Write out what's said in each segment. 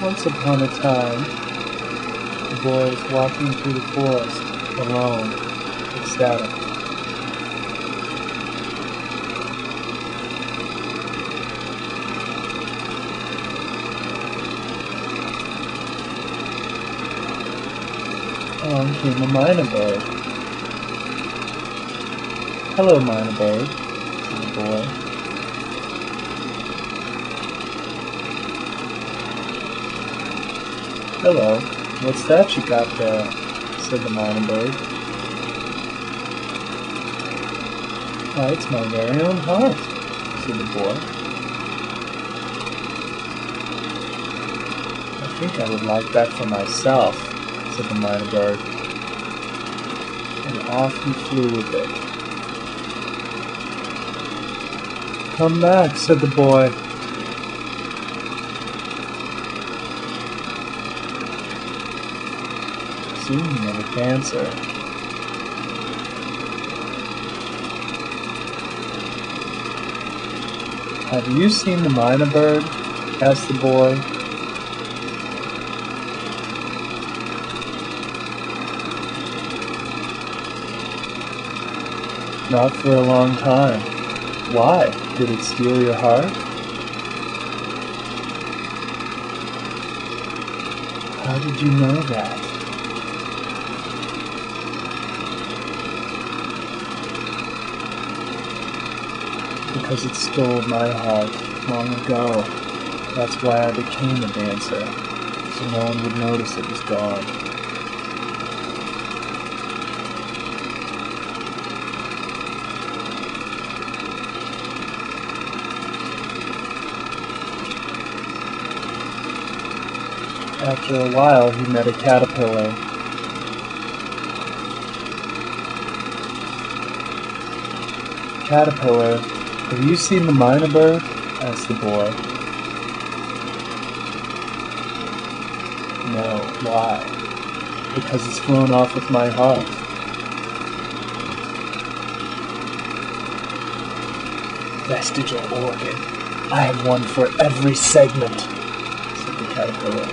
Once upon a time, the boy was walking through the forest, alone, ecstatic. Along came a mynah bird. "Hello, mynah bird," said the boy. "Hello, what's that you got there?" said the mynah bird. "Why, it's my very own heart," said the boy. "I think I would like that for myself," said the mynah bird, and off he flew with it. "Come back," said the boy. Soon he met a dancer. "Have you seen the mynah bird?" asked the boy. "Not for a long time." "Why? Did it steal your heart?" "How did you know that?" "Because it stole my heart long ago. That's why I became a dancer, so no one would notice it was gone." After a while, he met a caterpillar. "Caterpillar, have you seen the mynah bird?" asked the boy. "No, why?" "Because it's flown off with my heart." "Vestigial organ, I have one for every segment," said the caterpillar.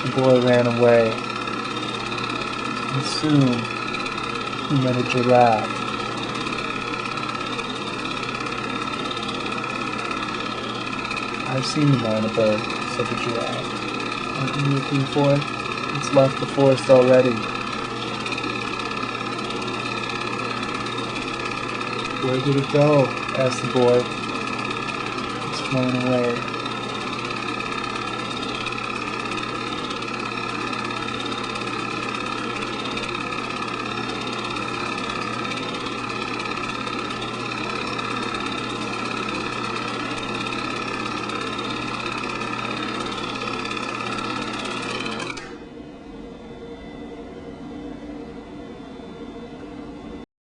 The boy ran away, and soon he met a giraffe. "I've seen the mynah bird," said the giraffe. "Aren't you looking for it? It's left the forest already." "Where did it go?" asked the boy. "It's flown away,"